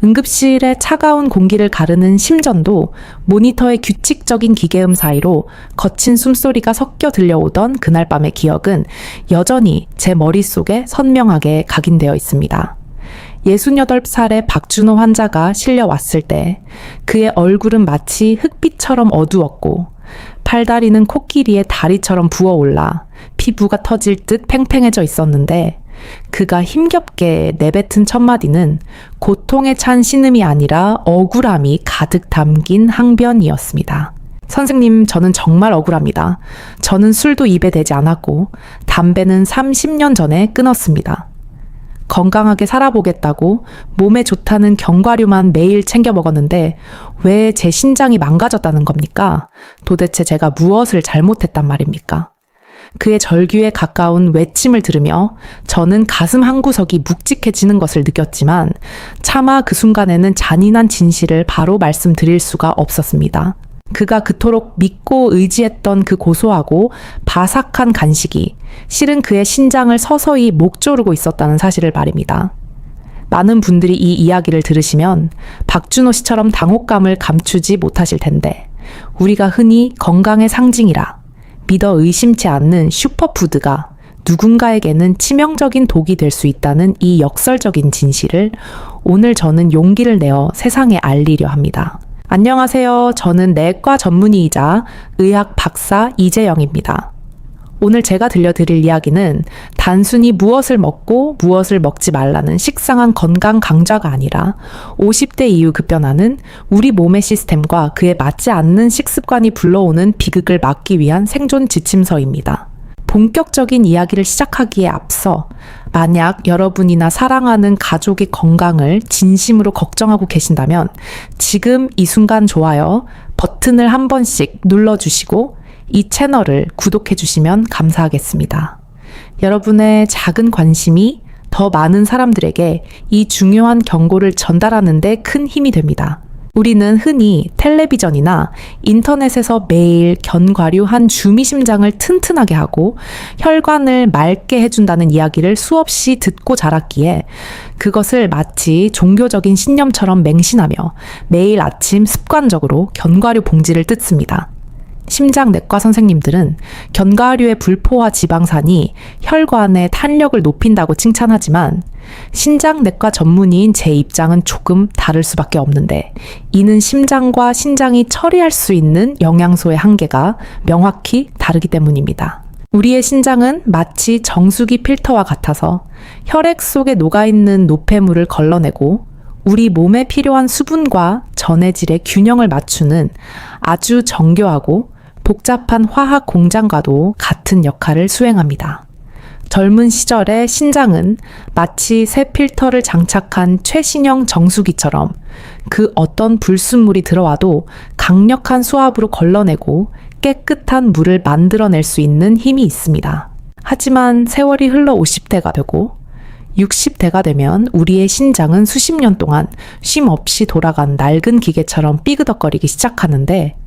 응급실의 차가운 공기를 가르는 심전도 모니터의 규칙적인 기계음 사이로 거친 숨소리가 섞여 들려오던 그날 밤의 기억은 여전히 제 머릿속에 선명하게 각인되어 있습니다. 68살의 박준호 환자가 실려왔을 때 그의 얼굴은 마치 흙빛처럼 어두웠고 팔다리는 코끼리의 다리처럼 부어올라 피부가 터질 듯 팽팽해져 있었는데 그가 힘겹게 내뱉은 첫마디는 고통에 찬 신음이 아니라 억울함이 가득 담긴 항변이었습니다. 선생님, 저는 정말 억울합니다. 저는 술도 입에 대지 않았고 담배는 30년 전에 끊었습니다. 건강하게 살아보겠다고 몸에 좋다는 견과류만 매일 챙겨 먹었는데 왜 제 신장이 망가졌다는 겁니까? 도대체 제가 무엇을 잘못했단 말입니까? 그의 절규에 가까운 외침을 들으며 저는 가슴 한구석이 묵직해지는 것을 느꼈지만 차마 그 순간에는 잔인한 진실을 바로 말씀드릴 수가 없었습니다. 그가 그토록 믿고 의지했던 그 고소하고 바삭한 간식이 실은 그의 신장을 서서히 목조르고 있었다는 사실을 말입니다. 많은 분들이 이 이야기를 들으시면 박준호 씨처럼 당혹감을 감추지 못하실 텐데 우리가 흔히 건강의 상징이라 믿어 의심치 않는 슈퍼푸드가 누군가에게는 치명적인 독이 될 수 있다는 이 역설적인 진실을 오늘 저는 용기를 내어 세상에 알리려 합니다. 안녕하세요. 저는 내과 전문의이자 의학 박사 이재영입니다. 오늘 제가 들려드릴 이야기는 단순히 무엇을 먹고 무엇을 먹지 말라는 식상한 건강 강좌가 아니라 50대 이후 급변하는 우리 몸의 시스템과 그에 맞지 않는 식습관이 불러오는 비극을 막기 위한 생존 지침서입니다. 본격적인 이야기를 시작하기에 앞서 만약 여러분이나 사랑하는 가족의 건강을 진심으로 걱정하고 계신다면 지금 이 순간 좋아요 버튼을 한 번씩 눌러주시고 이 채널을 구독해 주시면 감사하겠습니다. 여러분의 작은 관심이 더 많은 사람들에게 이 중요한 경고를 전달하는 데 큰 힘이 됩니다. 우리는 흔히 텔레비전이나 인터넷에서 매일 견과류 한 주미 심장을 튼튼하게 하고 혈관을 맑게 해준다는 이야기를 수없이 듣고 자랐기에 그것을 마치 종교적인 신념처럼 맹신하며 매일 아침 습관적으로 견과류 봉지를 뜯습니다. 심장내과 선생님들은 견과류의 불포화 지방산이 혈관의 탄력을 높인다고 칭찬하지만 신장내과 전문의인 제 입장은 조금 다를 수밖에 없는데 이는 심장과 신장이 처리할 수 있는 영양소의 한계가 명확히 다르기 때문입니다. 우리의 신장은 마치 정수기 필터와 같아서 혈액 속에 녹아있는 노폐물을 걸러내고 우리 몸에 필요한 수분과 전해질의 균형을 맞추는 아주 정교하고 복잡한 화학 공장과도 같은 역할을 수행합니다. 젊은 시절의 신장은 마치 새 필터를 장착한 최신형 정수기처럼 그 어떤 불순물이 들어와도 강력한 수압으로 걸러내고 깨끗한 물을 만들어낼 수 있는 힘이 있습니다. 하지만 세월이 흘러 50대가 되고 60대가 되면 우리의 신장은 수십 년 동안 쉼 없이 돌아간 낡은 기계처럼 삐그덕거리기 시작하는데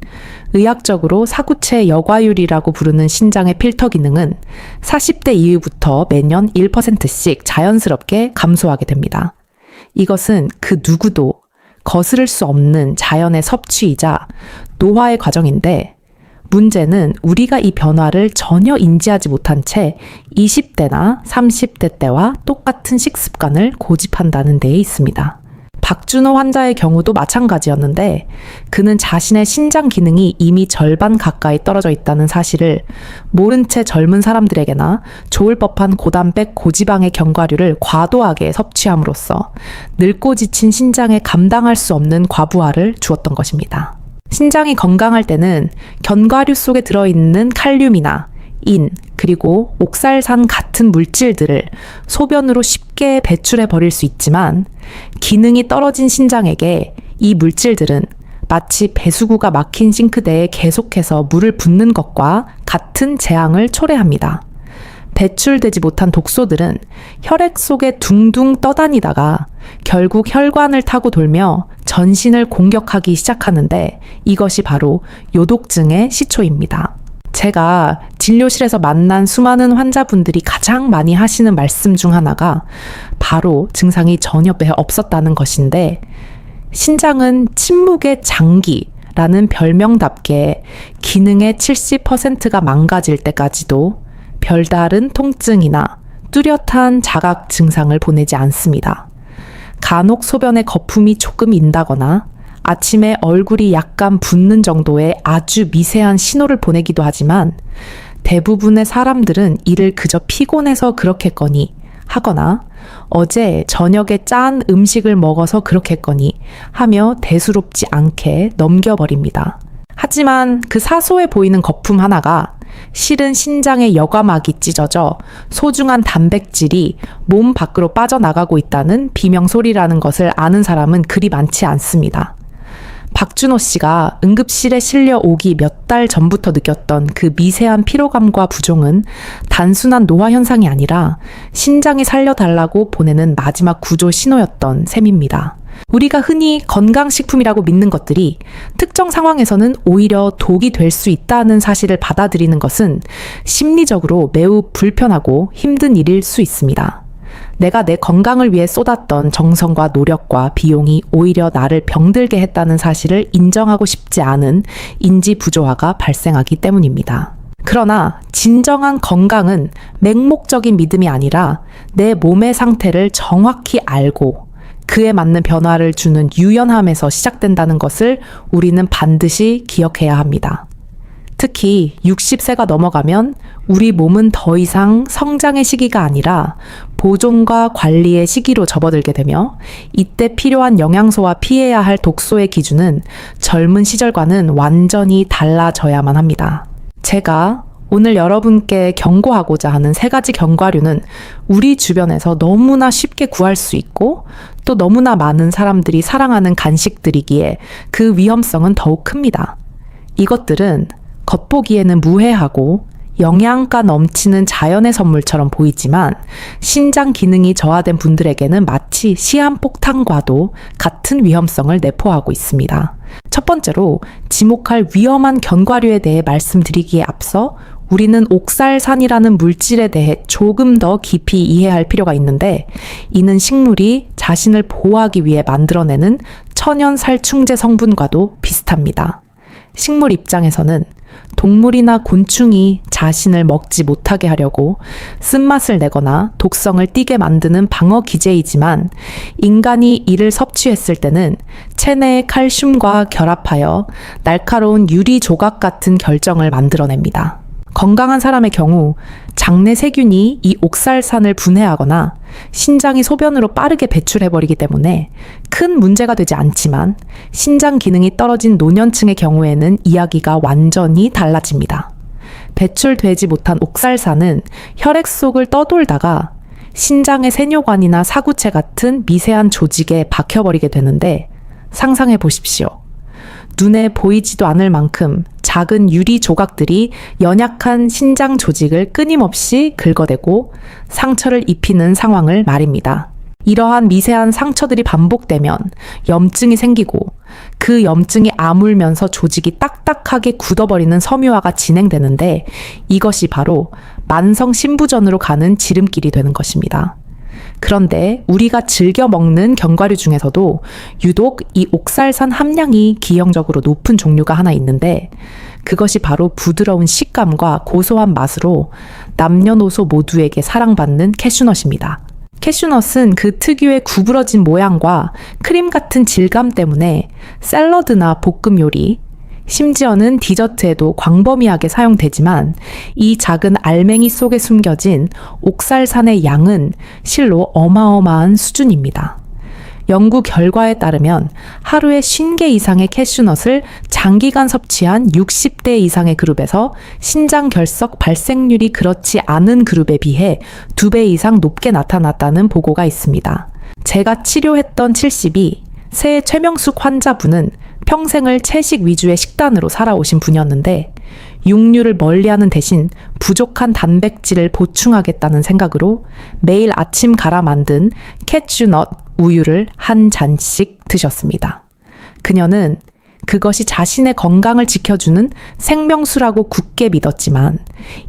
의학적으로 사구체 여과율이라고 부르는 신장의 필터 기능은 40대 이후부터 매년 1%씩 자연스럽게 감소하게 됩니다. 이것은 그 누구도 거스를 수 없는 자연의 섭취이자 노화의 과정인데 문제는 우리가 이 변화를 전혀 인지하지 못한 채 20대나 30대 때와 똑같은 식습관을 고집한다는 데에 있습니다. 박준호 환자의 경우도 마찬가지였는데 그는 자신의 신장 기능이 이미 절반 가까이 떨어져 있다는 사실을 모른 채 젊은 사람들에게나 좋을 법한 고단백 고지방의 견과류를 과도하게 섭취함으로써 늙고 지친 신장에 감당할 수 없는 과부하를 주었던 것입니다. 신장이 건강할 때는 견과류 속에 들어있는 칼륨이나 인, 그리고 옥살산 같은 물질들을 소변으로 쉽게 배출해 버릴 수 있지만 기능이 떨어진 신장에게 이 물질들은 마치 배수구가 막힌 싱크대에 계속해서 물을 붓는 것과 같은 재앙을 초래합니다. 배출되지 못한 독소들은 혈액 속에 둥둥 떠다니다가 결국 혈관을 타고 돌며 전신을 공격하기 시작하는데 이것이 바로 요독증의 시초입니다. 제가 진료실에서 만난 수많은 환자분들이 가장 많이 하시는 말씀 중 하나가 바로 증상이 전혀 없었다는 것인데, 신장은 침묵의 장기라는 별명답게 기능의 70%가 망가질 때까지도 별다른 통증이나 뚜렷한 자각 증상을 보내지 않습니다. 간혹 소변에 거품이 조금 인다거나 아침에 얼굴이 약간 붓는 정도의 아주 미세한 신호를 보내기도 하지만, 대부분의 사람들은 이를 그저 피곤해서 그렇겠거니 하거나 어제 저녁에 짠 음식을 먹어서 그렇겠거니 하며 대수롭지 않게 넘겨버립니다. 하지만 그 사소해 보이는 거품 하나가 실은 신장의 여과막이 찢어져 소중한 단백질이 몸 밖으로 빠져나가고 있다는 비명소리라는 것을 아는 사람은 그리 많지 않습니다. 박준호 씨가 응급실에 실려 오기 몇 달 전부터 느꼈던 그 미세한 피로감과 부종은 단순한 노화 현상이 아니라 신장이 살려달라고 보내는 마지막 구조 신호였던 셈입니다. 우리가 흔히 건강식품이라고 믿는 것들이 특정 상황에서는 오히려 독이 될 수 있다는 사실을 받아들이는 것은 심리적으로 매우 불편하고 힘든 일일 수 있습니다. 내가 내 건강을 위해 쏟았던 정성과 노력과 비용이 오히려 나를 병들게 했다는 사실을 인정하고 싶지 않은 인지 부조화가 발생하기 때문입니다. 그러나 진정한 건강은 맹목적인 믿음이 아니라 내 몸의 상태를 정확히 알고 그에 맞는 변화를 주는 유연함에서 시작된다는 것을 우리는 반드시 기억해야 합니다. 특히 60세가 넘어가면 우리 몸은 더 이상 성장의 시기가 아니라 보존과 관리의 시기로 접어들게 되며, 이때 필요한 영양소와 피해야 할 독소의 기준은 젊은 시절과는 완전히 달라져야만 합니다. 제가 오늘 여러분께 경고하고자 하는 3가지 견과류는 우리 주변에서 너무나 쉽게 구할 수 있고 또 너무나 많은 사람들이 사랑하는 간식들이기에 그 위험성은 더욱 큽니다. 이것들은 겉보기에는 무해하고 영양가 넘치는 자연의 선물처럼 보이지만 신장 기능이 저하된 분들에게는 마치 시한폭탄과도 같은 위험성을 내포하고 있습니다. 첫 번째로 지목할 위험한 견과류에 대해 말씀드리기에 앞서 우리는 옥살산이라는 물질에 대해 조금 더 깊이 이해할 필요가 있는데, 이는 식물이 자신을 보호하기 위해 만들어내는 천연 살충제 성분과도 비슷합니다. 식물 입장에서는 동물이나 곤충이 자신을 먹지 못하게 하려고 쓴맛을 내거나 독성을 띠게 만드는 방어 기제이지만, 인간이 이를 섭취했을 때는 체내의 칼슘과 결합하여 날카로운 유리 조각 같은 결정을 만들어냅니다. 건강한 사람의 경우 장내 세균이 이 옥살산을 분해하거나 신장이 소변으로 빠르게 배출해버리기 때문에 큰 문제가 되지 않지만, 신장 기능이 떨어진 노년층의 경우에는 이야기가 완전히 달라집니다. 배출되지 못한 옥살산은 혈액 속을 떠돌다가 신장의 세뇨관이나 사구체 같은 미세한 조직에 박혀버리게 되는데, 상상해 보십시오. 눈에 보이지도 않을 만큼 작은 유리 조각들이 연약한 신장 조직을 끊임없이 긁어대고 상처를 입히는 상황을 말입니다. 이러한 미세한 상처들이 반복되면 염증이 생기고 그 염증이 아물면서 조직이 딱딱하게 굳어버리는 섬유화가 진행되는데, 이것이 바로 만성 신부전으로 가는 지름길이 되는 것입니다. 그런데 우리가 즐겨 먹는 견과류 중에서도 유독 이 옥살산 함량이 기형적으로 높은 종류가 하나 있는데, 그것이 바로 부드러운 식감과 고소한 맛으로 남녀노소 모두에게 사랑받는 캐슈넛입니다. 캐슈넛은 그 특유의 구부러진 모양과 크림 같은 질감 때문에 샐러드나 볶음 요리, 심지어는 디저트에도 광범위하게 사용되지만, 이 작은 알맹이 속에 숨겨진 옥살산의 양은 실로 어마어마한 수준입니다. 연구 결과에 따르면 하루에 50개 이상의 캐슈넛을 장기간 섭취한 60대 이상의 그룹에서 신장 결석 발생률이 그렇지 않은 그룹에 비해 2배 이상 높게 나타났다는 보고가 있습니다. 제가 치료했던 72, 새 최명숙 환자분은 평생을 채식 위주의 식단으로 살아오신 분이었는데, 육류를 멀리하는 대신 부족한 단백질을 보충하겠다는 생각으로 매일 아침 갈아 만든 캐슈넛 우유를 한 잔씩 드셨습니다. 그녀는 그것이 자신의 건강을 지켜주는 생명수라고 굳게 믿었지만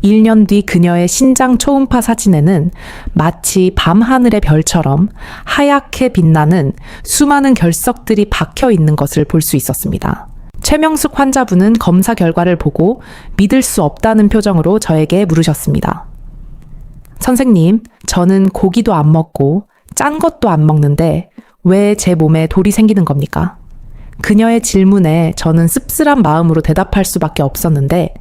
1년 뒤 그녀의 신장 초음파 사진에는 마치 밤하늘의 별처럼 하얗게 빛나는 수많은 결석들이 박혀 있는 것을 볼 수 있었습니다. 최명숙 환자분은 검사 결과를 보고 믿을 수 없다는 표정으로 저에게 물으셨습니다. 선생님, 저는 고기도 안 먹고 짠 것도 안 먹는데 왜 제 몸에 돌이 생기는 겁니까? 그녀의 질문에 저는 씁쓸한 마음으로 대답할 수밖에 없었는데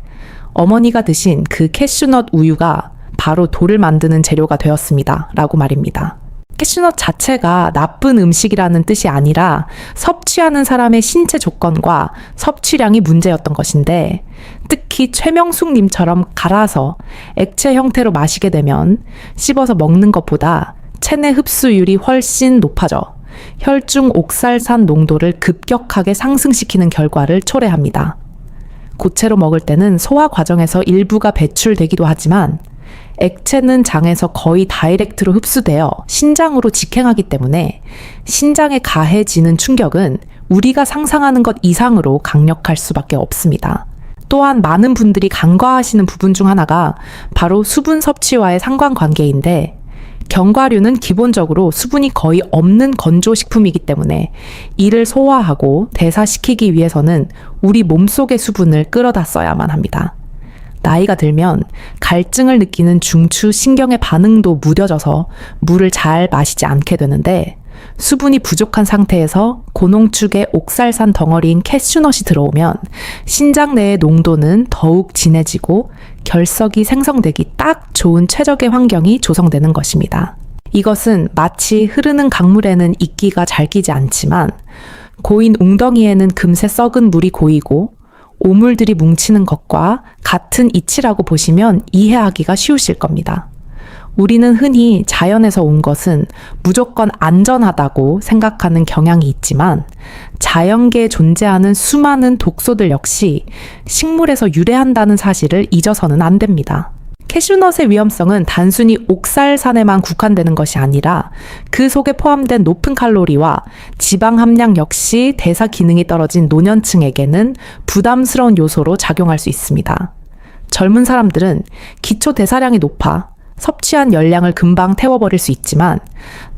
어머니가 드신 그 캐슈넛 우유가 바로 돌을 만드는 재료가 되었습니다. 라고 말입니다. 캐슈넛 자체가 나쁜 음식이라는 뜻이 아니라 섭취하는 사람의 신체 조건과 섭취량이 문제였던 것인데 특히 최명숙님처럼 갈아서 액체 형태로 마시게 되면 씹어서 먹는 것보다 체내 흡수율이 훨씬 높아져 혈중 옥살산 농도를 급격하게 상승시키는 결과를 초래합니다. 고체로 먹을 때는 소화 과정에서 일부가 배출되기도 하지만 액체는 장에서 거의 다이렉트로 흡수되어 신장으로 직행하기 때문에 신장에 가해지는 충격은 우리가 상상하는 것 이상으로 강력할 수밖에 없습니다. 또한 많은 분들이 간과하시는 부분 중 하나가 바로 수분 섭취와의 상관관계인데 견과류는 기본적으로 수분이 거의 없는 건조식품이기 때문에 이를 소화하고 대사시키기 위해서는 우리 몸속의 수분을 끌어다 써야만 합니다. 나이가 들면 갈증을 느끼는 중추 신경의 반응도 무뎌져서 물을 잘 마시지 않게 되는데 수분이 부족한 상태에서 고농축의 옥살산 덩어리인 캐슈넛이 들어오면 신장 내의 농도는 더욱 진해지고 결석이 생성되기 딱 좋은 최적의 환경이 조성되는 것입니다. 이것은 마치 흐르는 강물에는 이끼가 잘 끼지 않지만 고인 웅덩이에는 금세 썩은 물이 고이고 오물들이 뭉치는 것과 같은 이치라고 보시면 이해하기가 쉬우실 겁니다. 우리는 흔히 자연에서 온 것은 무조건 안전하다고 생각하는 경향이 있지만 자연계에 존재하는 수많은 독소들 역시 식물에서 유래한다는 사실을 잊어서는 안 됩니다. 캐슈넛의 위험성은 단순히 옥살산에만 국한되는 것이 아니라 그 속에 포함된 높은 칼로리와 지방 함량 역시 대사 기능이 떨어진 노년층에게는 부담스러운 요소로 작용할 수 있습니다. 젊은 사람들은 기초 대사량이 높아 섭취한 열량을 금방 태워버릴 수 있지만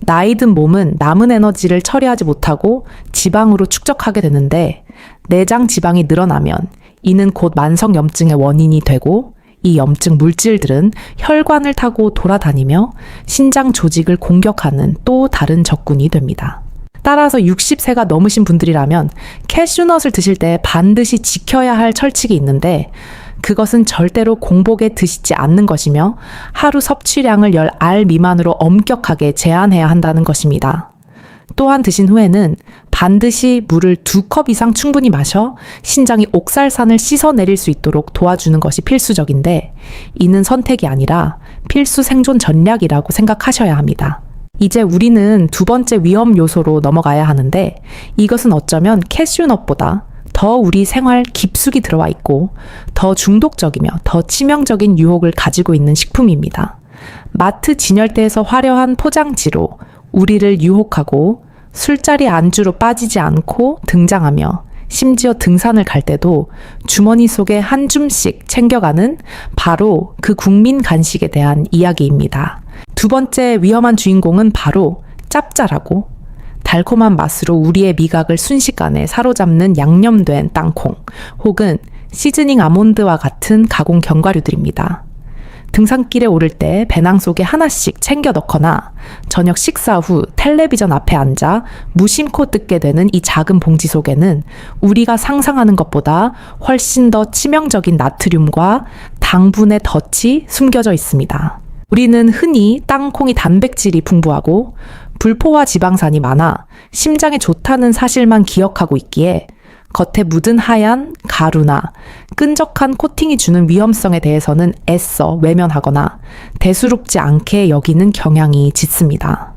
나이 든 몸은 남은 에너지를 처리하지 못하고 지방으로 축적하게 되는데 내장 지방이 늘어나면 이는 곧 만성염증의 원인이 되고 이 염증 물질들은 혈관을 타고 돌아다니며 신장 조직을 공격하는 또 다른 적군이 됩니다. 따라서 60세가 넘으신 분들이라면 캐슈넛을 드실 때 반드시 지켜야 할 철칙이 있는데 그것은 절대로 공복에 드시지 않는 것이며 하루 섭취량을 10알 미만으로 엄격하게 제한해야 한다는 것입니다. 또한 드신 후에는 반드시 물을 2컵 이상 충분히 마셔 신장이 옥살산을 씻어내릴 수 있도록 도와주는 것이 필수적인데 이는 선택이 아니라 필수 생존 전략이라고 생각하셔야 합니다. 이제 우리는 두 번째 위험 요소로 넘어가야 하는데 이것은 어쩌면 캐슈넛보다 더 우리 생활 깊숙이 들어와 있고 더 중독적이며 더 치명적인 유혹을 가지고 있는 식품입니다. 마트 진열대에서 화려한 포장지로 우리를 유혹하고 술자리 안주로 빠지지 않고 등장하며 심지어 등산을 갈 때도 주머니 속에 한 줌씩 챙겨가는 바로 그 국민 간식에 대한 이야기입니다. 두 번째 위험한 주인공은 바로 짭짤하고 달콤한 맛으로 우리의 미각을 순식간에 사로잡는 양념된 땅콩 혹은 시즈닝 아몬드와 같은 가공 견과류들입니다. 등산길에 오를 때 배낭 속에 하나씩 챙겨 넣거나 저녁 식사 후 텔레비전 앞에 앉아 무심코 뜯게 되는 이 작은 봉지 속에는 우리가 상상하는 것보다 훨씬 더 치명적인 나트륨과 당분의 덫이 숨겨져 있습니다. 우리는 흔히 땅콩이 단백질이 풍부하고 불포화 지방산이 많아 심장에 좋다는 사실만 기억하고 있기에 겉에 묻은 하얀 가루나 끈적한 코팅이 주는 위험성에 대해서는 애써 외면하거나 대수롭지 않게 여기는 경향이 짙습니다.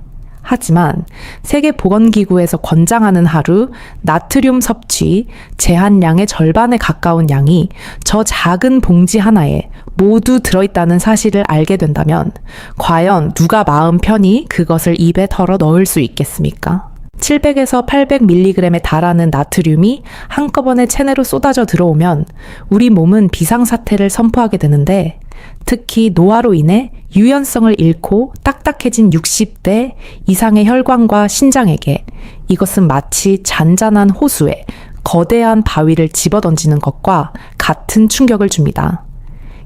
하지만 세계보건기구에서 권장하는 하루 나트륨 섭취 제한량의 절반에 가까운 양이 저 작은 봉지 하나에 모두 들어있다는 사실을 알게 된다면 과연 누가 마음 편히 그것을 입에 덜어 넣을 수 있겠습니까? 700에서 800mg에 달하는 나트륨이 한꺼번에 체내로 쏟아져 들어오면 우리 몸은 비상사태를 선포하게 되는데, 특히 노화로 인해 유연성을 잃고 딱딱해진 60대 이상의 혈관과 신장에게 이것은 마치 잔잔한 호수에 거대한 바위를 집어던지는 것과 같은 충격을 줍니다.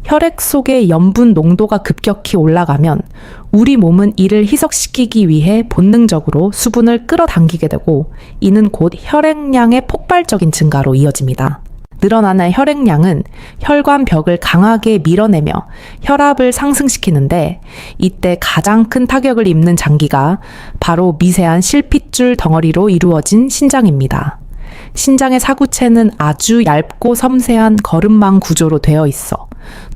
혈액 속의 염분 농도가 급격히 올라가면 우리 몸은 이를 희석시키기 위해 본능적으로 수분을 끌어당기게 되고, 이는 곧 혈액량의 폭발적인 증가로 이어집니다. 늘어나는 혈액량은 혈관 벽을 강하게 밀어내며 혈압을 상승시키는데, 이때 가장 큰 타격을 입는 장기가 바로 미세한 실핏줄 덩어리로 이루어진 신장입니다. 신장의 사구체는 아주 얇고 섬세한 거름망 구조로 되어 있어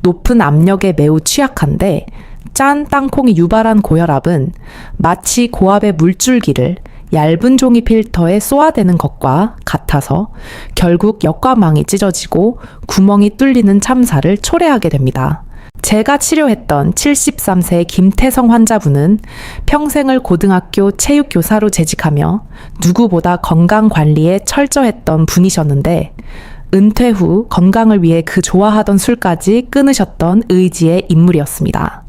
높은 압력에 매우 취약한데, 짠 땅콩이 유발한 고혈압은 마치 고압의 물줄기를 얇은 종이 필터에 쏘아대는 것과 같아서 결국 역과망이 찢어지고 구멍이 뚫리는 참사를 초래하게 됩니다. 제가 치료했던 73세 김태성 환자분은 평생을 고등학교 체육교사로 재직하며 누구보다 건강관리에 철저했던 분이셨는데, 은퇴 후 건강을 위해 그 좋아하던 술까지 끊으셨던 의지의 인물이었습니다.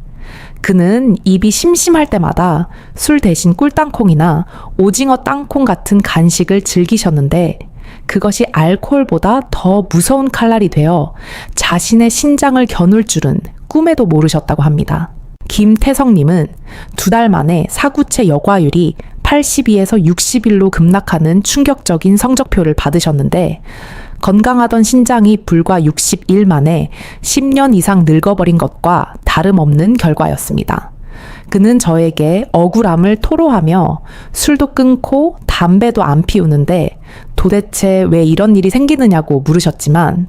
그는 입이 심심할 때마다 술 대신 꿀땅콩이나 오징어 땅콩 같은 간식을 즐기셨는데, 그것이 알코올보다 더 무서운 칼날이 되어 자신의 신장을 겨눌 줄은 꿈에도 모르셨다고 합니다. 김태성님은 2달 만에 사구체 여과율이 82에서 60일로 급락하는 충격적인 성적표를 받으셨는데, 건강하던 신장이 불과 60일 만에 10년 이상 늙어버린 것과 다름없는 결과였습니다. 그는 저에게 억울함을 토로하며 술도 끊고 담배도 안 피우는데 도대체 왜 이런 일이 생기느냐고 물으셨지만,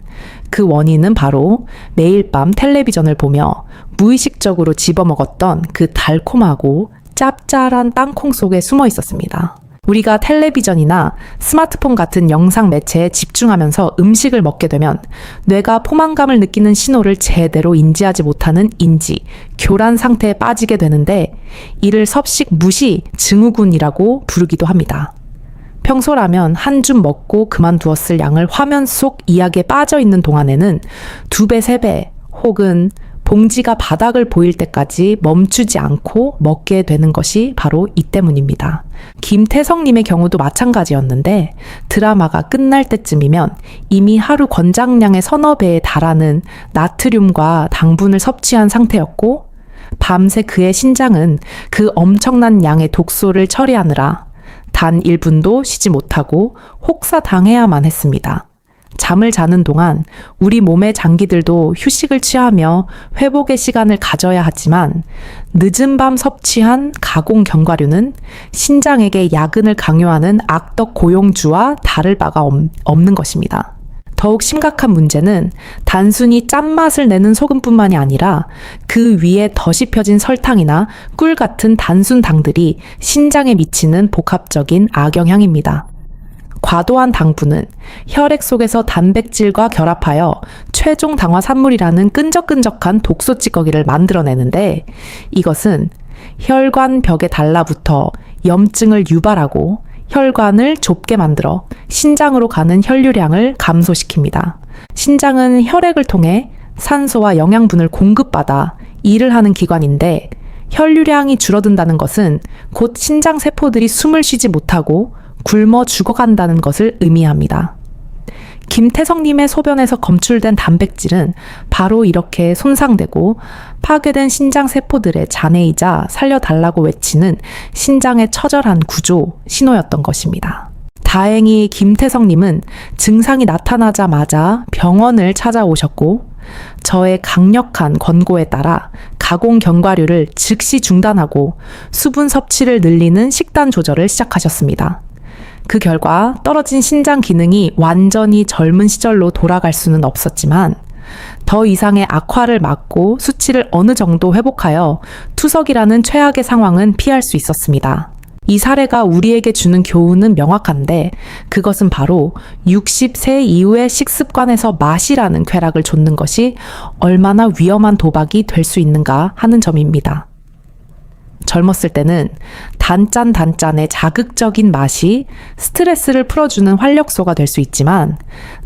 그 원인은 바로 매일 밤 텔레비전을 보며 무의식적으로 집어먹었던 그 달콤하고 짭짤한 땅콩 속에 숨어 있었습니다. 우리가 텔레비전이나 스마트폰 같은 영상 매체에 집중하면서 음식을 먹게 되면 뇌가 포만감을 느끼는 신호를 제대로 인지하지 못하는 인지, 교란 상태에 빠지게 되는데, 이를 섭식 무시 증후군이라고 부르기도 합니다. 평소라면 한 줌 먹고 그만두었을 양을 화면 속 이야기에 빠져 있는 동안에는 2배, 3배 혹은 봉지가 바닥을 보일 때까지 멈추지 않고 먹게 되는 것이 바로 이 때문입니다. 김태성님의 경우도 마찬가지였는데, 드라마가 끝날 때쯤이면 이미 하루 권장량의 서너 배에 달하는 나트륨과 당분을 섭취한 상태였고, 밤새 그의 신장은 그 엄청난 양의 독소를 처리하느라 단 1분도 쉬지 못하고 혹사당해야만 했습니다. 잠을 자는 동안 우리 몸의 장기들도 휴식을 취하며 회복의 시간을 가져야 하지만, 늦은 밤 섭취한 가공 견과류는 신장에게 야근을 강요하는 악덕 고용주와 다를 바가 없는 것입니다. 더욱 심각한 문제는 단순히 짠맛을 내는 소금뿐만이 아니라 그 위에 덧이 펴진 설탕이나 꿀 같은 단순 당들이 신장에 미치는 복합적인 악영향입니다. 과도한 당분은 혈액 속에서 단백질과 결합하여 최종 당화 산물이라는 끈적끈적한 독소 찌꺼기를 만들어내는데, 이것은 혈관 벽에 달라붙어 염증을 유발하고 혈관을 좁게 만들어 신장으로 가는 혈류량을 감소시킵니다. 신장은 혈액을 통해 산소와 영양분을 공급받아 일을 하는 기관인데, 혈류량이 줄어든다는 것은 곧 신장 세포들이 숨을 쉬지 못하고 굶어 죽어간다는 것을 의미합니다. 김태성님의 소변에서 검출된 단백질은 바로 이렇게 손상되고 파괴된 신장 세포들의 잔해이자 살려달라고 외치는 신장의 처절한 구조 신호였던 것입니다. 다행히 김태성님은 증상이 나타나자마자 병원을 찾아오셨고, 저의 강력한 권고에 따라 가공 견과류를 즉시 중단하고 수분 섭취를 늘리는 식단 조절을 시작하셨습니다. 그 결과 떨어진 신장 기능이 완전히 젊은 시절로 돌아갈 수는 없었지만, 더 이상의 악화를 막고 수치를 어느 정도 회복하여 투석이라는 최악의 상황은 피할 수 있었습니다. 이 사례가 우리에게 주는 교훈은 명확한데, 그것은 바로 60세 이후의 식습관에서 맛이라는 쾌락을 좇는 것이 얼마나 위험한 도박이 될 수 있는가 하는 점입니다. 젊었을 때는 단짠의 자극적인 맛이 스트레스를 풀어주는 활력소가 될 수 있지만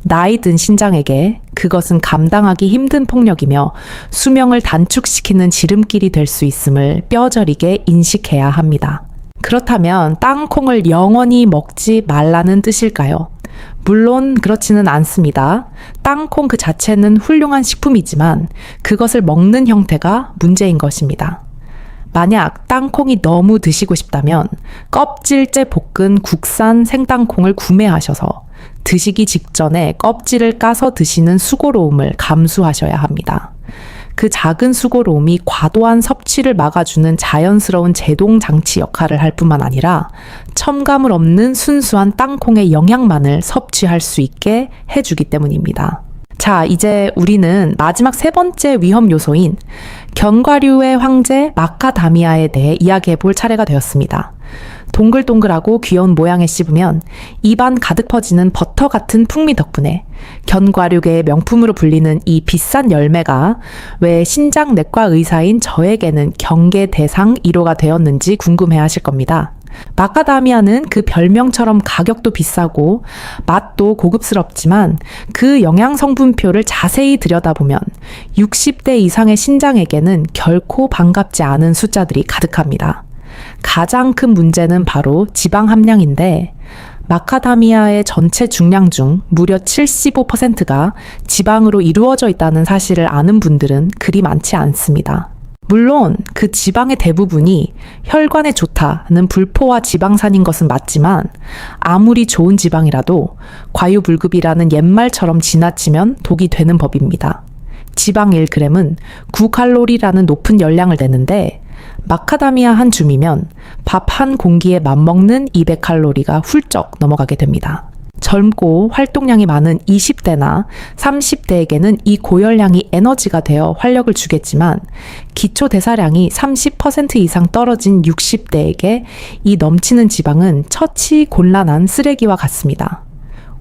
나이 든 신장에게 그것은 감당하기 힘든 폭력이며 수명을 단축시키는 지름길이 될 수 있음을 뼈저리게 인식해야 합니다. 그렇다면 땅콩을 영원히 먹지 말라는 뜻일까요? 물론 그렇지는 않습니다. 땅콩 그 자체는 훌륭한 식품이지만 그것을 먹는 형태가 문제인 것입니다. 만약 땅콩이 너무 드시고 싶다면 껍질째 볶은 국산 생땅콩을 구매하셔서 드시기 직전에 껍질을 까서 드시는 수고로움을 감수하셔야 합니다. 그 작은 수고로움이 과도한 섭취를 막아주는 자연스러운 제동 장치 역할을 할 뿐만 아니라 첨가물 없는 순수한 땅콩의 영양만을 섭취할 수 있게 해주기 때문입니다. 자, 이제 우리는 마지막 세 번째 위험 요소인 견과류의 황제 마카다미아에 대해 이야기해 볼 차례가 되었습니다. 동글동글하고 귀여운 모양에 씹으면 입안 가득 퍼지는 버터 같은 풍미 덕분에 견과류계의 명품으로 불리는 이 비싼 열매가 왜 신장내과 의사인 저에게는 경계 대상 1호가 되었는지 궁금해 하실 겁니다. 마카다미아는 그 별명처럼 가격도 비싸고 맛도 고급스럽지만 그 영양 성분표를 자세히 들여다보면 60대 이상의 신장에게는 결코 반갑지 않은 숫자들이 가득합니다. 가장 큰 문제는 바로 지방 함량인데 마카다미아의 전체 중량 중 무려 75%가 지방으로 이루어져 있다는 사실을 아는 분들은 그리 많지 않습니다. 물론 그 지방의 대부분이 혈관에 좋다는 불포화 지방산인 것은 맞지만 아무리 좋은 지방이라도 과유불급이라는 옛말처럼 지나치면 독이 되는 법입니다. 지방 1g은 9칼로리라는 높은 열량을 내는데 마카다미아 한 줌이면 밥 한 공기에 맞먹는 200칼로리가 훌쩍 넘어가게 됩니다. 젊고 활동량이 많은 20대나 30대에게는 이 고열량이 에너지가 되어 활력을 주겠지만 기초 대사량이 30% 이상 떨어진 60대에게 이 넘치는 지방은 처치 곤란한 쓰레기와 같습니다.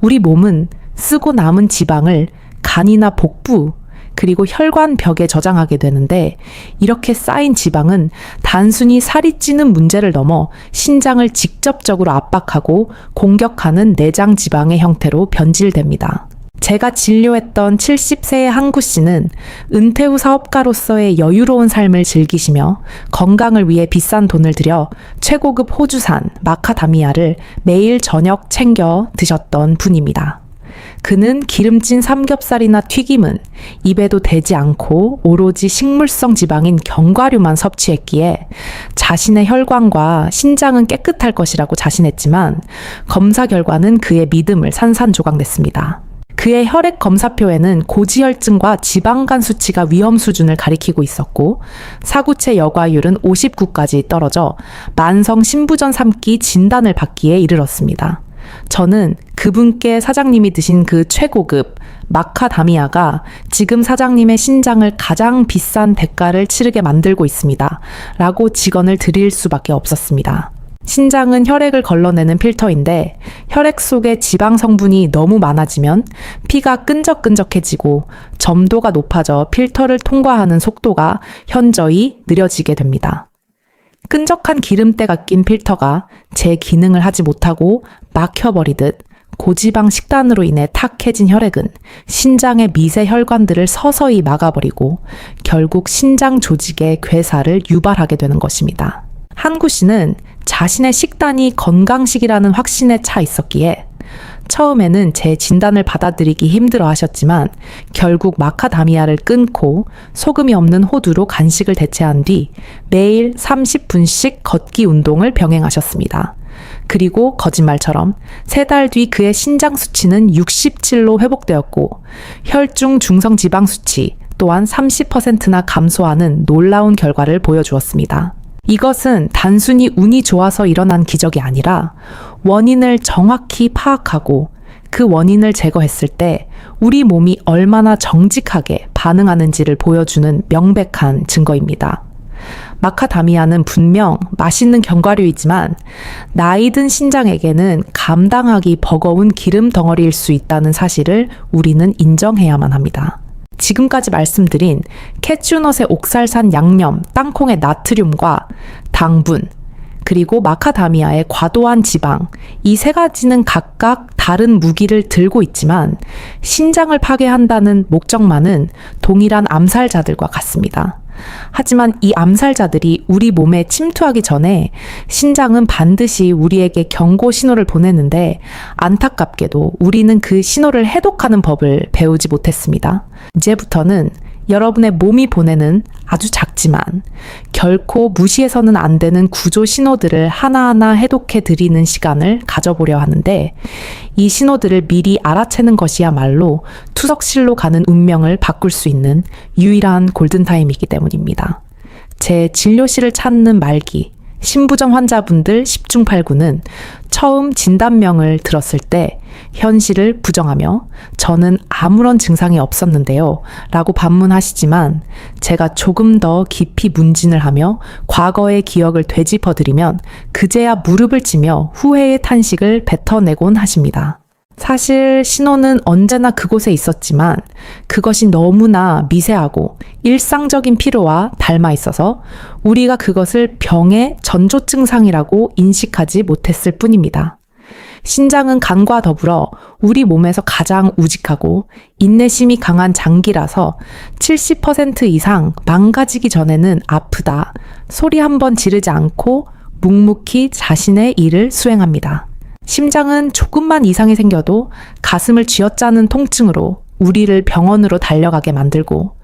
우리 몸은 쓰고 남은 지방을 간이나 복부 그리고 혈관벽에 저장하게 되는데 이렇게 쌓인 지방은 단순히 살이 찌는 문제를 넘어 신장을 직접적으로 압박하고 공격하는 내장 지방의 형태로 변질됩니다. 제가 진료했던 70세의 한구 씨는 은퇴 후 사업가로서의 여유로운 삶을 즐기시며 건강을 위해 비싼 돈을 들여 최고급 호주산 마카다미아를 매일 저녁 챙겨 드셨던 분입니다. 그는 기름진 삼겹살이나 튀김은 입에도 대지 않고 오로지 식물성 지방인 견과류만 섭취했기에 자신의 혈관과 신장은 깨끗할 것이라고 자신했지만 검사 결과는 그의 믿음을 산산조각냈습니다. 그의 혈액 검사표에는 고지혈증과 지방간 수치가 위험 수준을 가리키고 있었고 사구체 여과율은 59까지 떨어져 만성 신부전 3기 진단을 받기에 이르렀습니다. 저는 그분께 사장님이 드신 그 최고급 마카다미아가 지금 사장님의 신장을 가장 비싼 대가를 치르게 만들고 있습니다. 라고 직언을 드릴 수밖에 없었습니다. 신장은 혈액을 걸러내는 필터인데 혈액 속에 지방 성분이 너무 많아지면 피가 끈적끈적해지고 점도가 높아져 필터를 통과하는 속도가 현저히 느려지게 됩니다. 끈적한 기름때가 낀 필터가 제 기능을 하지 못하고 막혀버리듯 고지방 식단으로 인해 탁해진 혈액은 신장의 미세 혈관들을 서서히 막아버리고 결국 신장 조직의 괴사를 유발하게 되는 것입니다. 한구 씨는 자신의 식단이 건강식이라는 확신에 차 있었기에 처음에는 제 진단을 받아들이기 힘들어 하셨지만 결국 마카다미아를 끊고 소금이 없는 호두로 간식을 대체한 뒤 매일 30분씩 걷기 운동을 병행하셨습니다. 그리고 거짓말처럼 3달 뒤 그의 신장 수치는 67로 회복되었고 혈중 중성 지방 수치 또한 30%나 감소하는 놀라운 결과를 보여주었습니다. 이것은 단순히 운이 좋아서 일어난 기적이 아니라 원인을 정확히 파악하고 그 원인을 제거했을 때 우리 몸이 얼마나 정직하게 반응하는지를 보여주는 명백한 증거입니다. 마카다미아는 분명 맛있는 견과류이지만 나이든 신장에게는 감당하기 버거운 기름 덩어리일 수 있다는 사실을 우리는 인정해야만 합니다. 지금까지 말씀드린 캐슈넛의 옥살산 양념, 땅콩의 나트륨과 당분, 그리고 마카다미아의 과도한 지방, 이 세 가지는 각각 다른 무기를 들고 있지만 신장을 파괴한다는 목적만은 동일한 암살자들과 같습니다. 하지만 이 암살자들이 우리 몸에 침투하기 전에 신장은 반드시 우리에게 경고 신호를 보내는데 안타깝게도 우리는 그 신호를 해독하는 법을 배우지 못했습니다. 이제부터는 여러분의 몸이 보내는 아주 작지만 결코 무시해서는 안 되는 구조 신호들을 하나하나 해독해 드리는 시간을 가져보려 하는데 이 신호들을 미리 알아채는 것이야말로 투석실로 가는 운명을 바꿀 수 있는 유일한 골든타임이기 때문입니다. 제 진료실을 찾는 말기, 신부전 환자분들 10중 8구는 처음 진단명을 들었을 때 현실을 부정하며 저는 아무런 증상이 없었는데요 라고 반문하시지만 제가 조금 더 깊이 문진을 하며 과거의 기억을 되짚어드리면 그제야 무릎을 치며 후회의 탄식을 뱉어내곤 하십니다. 사실 신호는 언제나 그곳에 있었지만 그것이 너무나 미세하고 일상적인 피로와 닮아 있어서 우리가 그것을 병의 전조 증상이라고 인식하지 못했을 뿐입니다. 신장은 간과 더불어 우리 몸에서 가장 우직하고 인내심이 강한 장기라서 70% 이상 망가지기 전에는 아프다, 소리 한번 지르지 않고 묵묵히 자신의 일을 수행합니다. 심장은 조금만 이상이 생겨도 가슴을 쥐어짜는 통증으로 우리를 병원으로 달려가게 만들고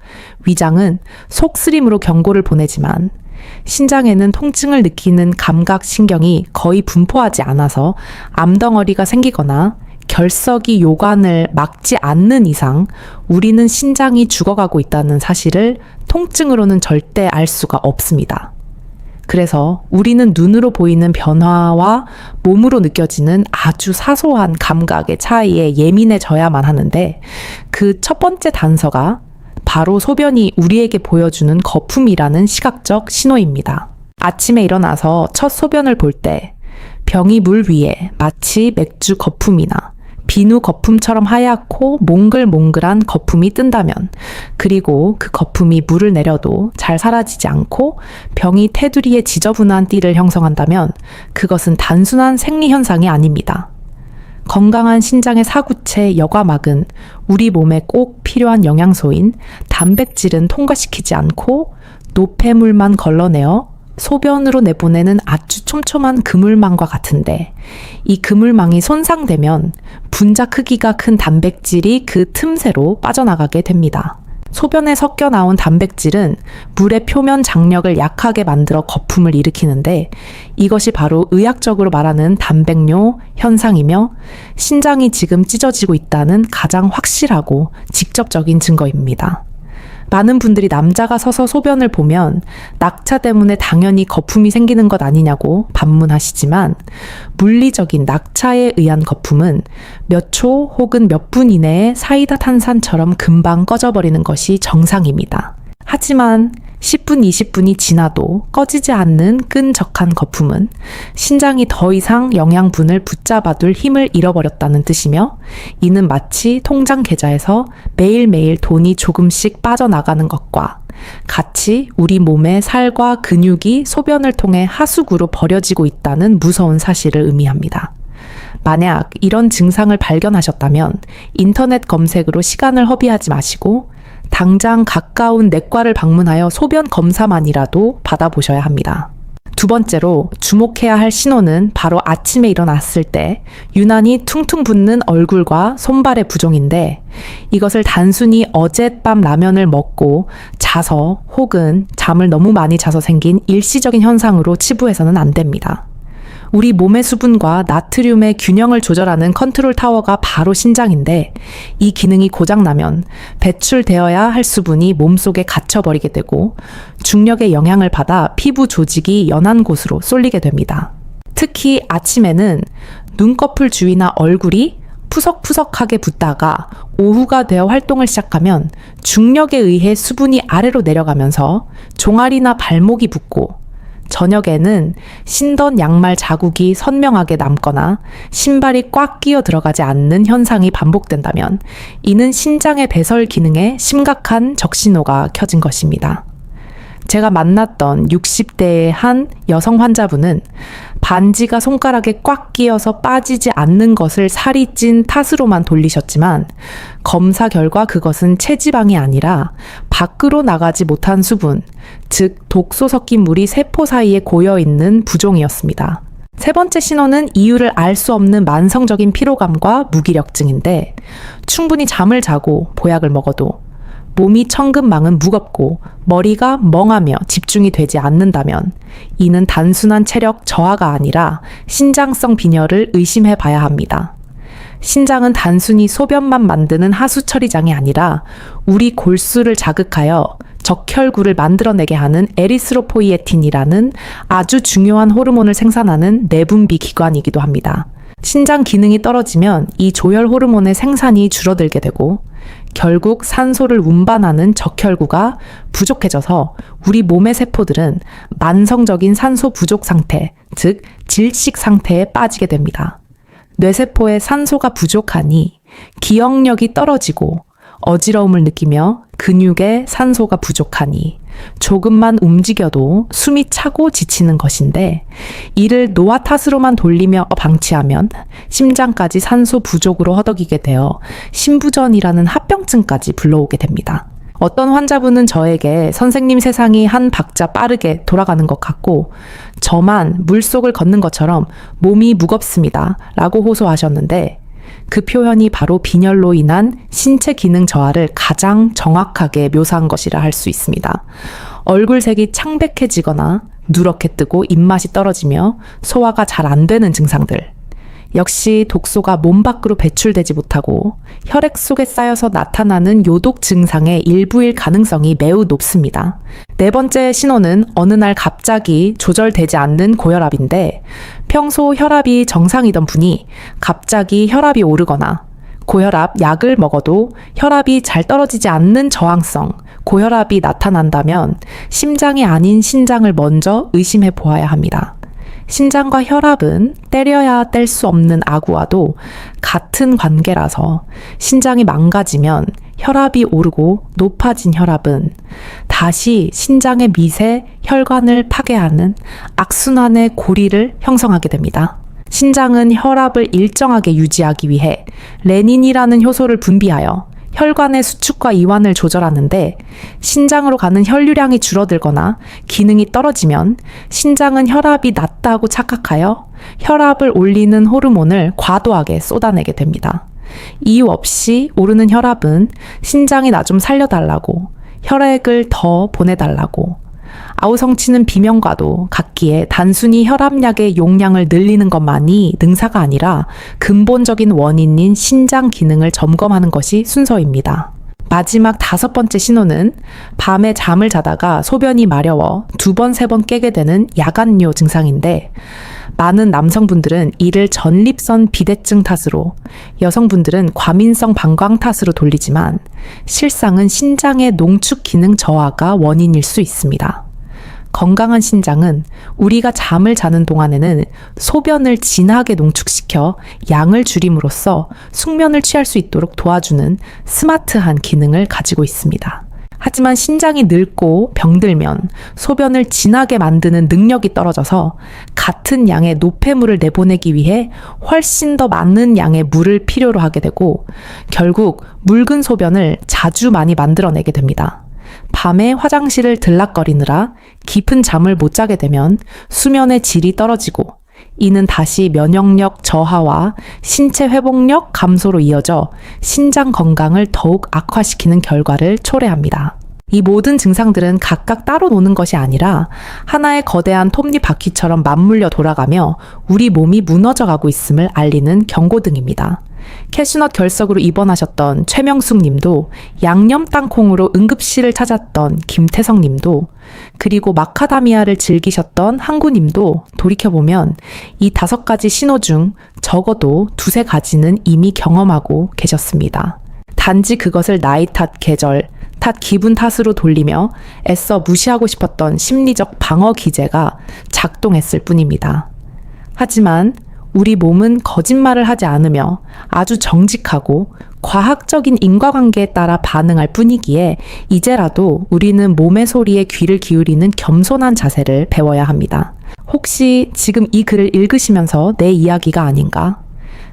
위장은 속쓰림으로 경고를 보내지만 신장에는 통증을 느끼는 감각신경이 거의 분포하지 않아서 암덩어리가 생기거나 결석이 요관을 막지 않는 이상 우리는 신장이 죽어가고 있다는 사실을 통증으로는 절대 알 수가 없습니다. 그래서 우리는 눈으로 보이는 변화와 몸으로 느껴지는 아주 사소한 감각의 차이에 예민해져야만 하는데 그 첫 번째 단서가 바로 소변이 우리에게 보여주는 거품이라는 시각적 신호입니다. 아침에 일어나서 첫 소변을 볼 때 병이 물 위에 마치 맥주 거품이나 비누 거품처럼 하얗고 몽글몽글한 거품이 뜬다면, 그리고 그 거품이 물을 내려도 잘 사라지지 않고 병이 테두리에 지저분한 띠를 형성한다면 그것은 단순한 생리현상이 아닙니다. 건강한 신장의 사구체 여과막은 우리 몸에 꼭 필요한 영양소인 단백질은 통과시키지 않고 노폐물만 걸러내어 소변으로 내보내는 아주 촘촘한 그물망과 같은데 이 그물망이 손상되면 분자 크기가 큰 단백질이 그 틈새로 빠져나가게 됩니다. 소변에 섞여 나온 단백질은 물의 표면 장력을 약하게 만들어 거품을 일으키는데 이것이 바로 의학적으로 말하는 단백뇨 현상이며 신장이 지금 찢어지고 있다는 가장 확실하고 직접적인 증거입니다. 많은 분들이 남자가 서서 소변을 보면 낙차 때문에 당연히 거품이 생기는 것 아니냐고 반문하시지만 물리적인 낙차에 의한 거품은 몇 초 혹은 몇 분 이내에 사이다 탄산처럼 금방 꺼져버리는 것이 정상입니다. 하지만 10분, 20분이 지나도 꺼지지 않는 끈적한 거품은 신장이 더 이상 영양분을 붙잡아둘 힘을 잃어버렸다는 뜻이며 이는 마치 통장 계좌에서 매일매일 돈이 조금씩 빠져나가는 것과 같이 우리 몸의 살과 근육이 소변을 통해 하수구로 버려지고 있다는 무서운 사실을 의미합니다. 만약 이런 증상을 발견하셨다면 인터넷 검색으로 시간을 허비하지 마시고 당장 가까운 내과를 방문하여 소변 검사만이라도 받아보셔야 합니다. 두 번째로 주목해야 할 신호는 바로 아침에 일어났을 때 유난히 퉁퉁 붓는 얼굴과 손발의 부종인데 이것을 단순히 어젯밤 라면을 먹고 자서 혹은 잠을 너무 많이 자서 생긴 일시적인 현상으로 치부해서는 안 됩니다. 우리 몸의 수분과 나트륨의 균형을 조절하는 컨트롤 타워가 바로 신장인데 이 기능이 고장나면 배출되어야 할 수분이 몸속에 갇혀버리게 되고 중력의 영향을 받아 피부 조직이 연한 곳으로 쏠리게 됩니다. 특히 아침에는 눈꺼풀 주위나 얼굴이 푸석푸석하게 붓다가 오후가 되어 활동을 시작하면 중력에 의해 수분이 아래로 내려가면서 종아리나 발목이 붓고 저녁에는 신던 양말 자국이 선명하게 남거나 신발이 꽉 끼어 들어가지 않는 현상이 반복된다면 이는 신장의 배설 기능에 심각한 적신호가 켜진 것입니다. 제가 만났던 60대의 한 여성 환자분은 반지가 손가락에 꽉 끼어서 빠지지 않는 것을 살이 찐 탓으로만 돌리셨지만 검사 결과 그것은 체지방이 아니라 밖으로 나가지 못한 수분, 즉 독소 섞인 물이 세포 사이에 고여있는 부종이었습니다. 세 번째 신호는 이유를 알 수 없는 만성적인 피로감과 무기력증인데 충분히 잠을 자고 보약을 먹어도 몸이 천근만은 무겁고 머리가 멍하며 집중이 되지 않는다면 이는 단순한 체력 저하가 아니라 신장성 빈혈을 의심해 봐야 합니다. 신장은 단순히 소변만 만드는 하수 처리장이 아니라 우리 골수를 자극하여 적혈구를 만들어내게 하는 에리스로포이에틴이라는 아주 중요한 호르몬을 생산하는 내분비 기관이기도 합니다. 신장 기능이 떨어지면 이 조혈 호르몬의 생산이 줄어들게 되고 결국 산소를 운반하는 적혈구가 부족해져서 우리 몸의 세포들은 만성적인 산소 부족 상태, 즉 질식 상태에 빠지게 됩니다. 뇌세포에 산소가 부족하니 기억력이 떨어지고 어지러움을 느끼며 근육에 산소가 부족하니 조금만 움직여도 숨이 차고 지치는 것인데 이를 노화 탓으로만 돌리며 방치하면 심장까지 산소 부족으로 허덕이게 되어 심부전이라는 합병증까지 불러오게 됩니다. 어떤 환자분은 저에게 선생님 세상이 한 박자 빠르게 돌아가는 것 같고 저만 물속을 걷는 것처럼 몸이 무겁습니다 라고 호소하셨는데 그 표현이 바로 빈혈로 인한 신체 기능 저하를 가장 정확하게 묘사한 것이라 할 수 있습니다. 얼굴색이 창백해지거나 누렇게 뜨고 입맛이 떨어지며 소화가 잘 안 되는 증상들. 역시 독소가 몸 밖으로 배출되지 못하고 혈액 속에 쌓여서 나타나는 요독 증상의 일부일 가능성이 매우 높습니다. 네 번째 신호는 어느 날 갑자기 조절되지 않는 고혈압인데 평소 혈압이 정상이던 분이 갑자기 혈압이 오르거나 고혈압 약을 먹어도 혈압이 잘 떨어지지 않는 저항성, 고혈압이 나타난다면 심장이 아닌 신장을 먼저 의심해 보아야 합니다. 신장과 혈압은 때려야 뗄 수 없는 아구와도 같은 관계라서 신장이 망가지면 혈압이 오르고 높아진 혈압은 다시 신장의 미세 혈관을 파괴하는 악순환의 고리를 형성하게 됩니다. 신장은 혈압을 일정하게 유지하기 위해 레닌이라는 효소를 분비하여 혈관의 수축과 이완을 조절하는데 신장으로 가는 혈류량이 줄어들거나 기능이 떨어지면 신장은 혈압이 낮다고 착각하여 혈압을 올리는 호르몬을 과도하게 쏟아내게 됩니다. 이유 없이 오르는 혈압은 신장이 나 좀 살려달라고, 혈액을 더 보내달라고, 아우성치는 비명과도 같기에 단순히 혈압약의 용량을 늘리는 것만이 능사가 아니라 근본적인 원인인 신장 기능을 점검하는 것이 순서입니다. 마지막 5번째 신호는 밤에 잠을 자다가 소변이 마려워 2번, 3번 깨게 되는 야간요 증상인데 많은 남성분들은 이를 전립선 비대증 탓으로 여성분들은 과민성 방광 탓으로 돌리지만 실상은 신장의 농축 기능 저하가 원인일 수 있습니다. 건강한 신장은 우리가 잠을 자는 동안에는 소변을 진하게 농축시켜 양을 줄임으로써 숙면을 취할 수 있도록 도와주는 스마트한 기능을 가지고 있습니다. 하지만 신장이 늙고 병들면 소변을 진하게 만드는 능력이 떨어져서 같은 양의 노폐물을 내보내기 위해 훨씬 더 많은 양의 물을 필요로 하게 되고 결국 묽은 소변을 자주 많이 만들어내게 됩니다. 밤에 화장실을 들락거리느라 깊은 잠을 못 자게 되면 수면의 질이 떨어지고 이는 다시 면역력 저하와 신체 회복력 감소로 이어져 신장 건강을 더욱 악화시키는 결과를 초래합니다. 이 모든 증상들은 각각 따로 노는 것이 아니라 하나의 거대한 톱니바퀴처럼 맞물려 돌아가며 우리 몸이 무너져가고 있음을 알리는 경고등입니다. 캐슈넛 결석으로 입원하셨던 최명숙 님도 양념 땅콩으로 응급실을 찾았던 김태성 님도 그리고 마카다미아를 즐기셨던 항구 님도 돌이켜보면 이 5가지 신호 중 적어도 2-3가지는 이미 경험하고 계셨습니다. 단지 그것을 나이 탓, 계절, 탓 기분 탓으로 돌리며 애써 무시하고 싶었던 심리적 방어 기제가 작동했을 뿐입니다. 하지만 우리 몸은 거짓말을 하지 않으며 아주 정직하고 과학적인 인과관계에 따라 반응할 뿐이기에 이제라도 우리는 몸의 소리에 귀를 기울이는 겸손한 자세를 배워야 합니다. 혹시 지금 이 글을 읽으시면서 내 이야기가 아닌가?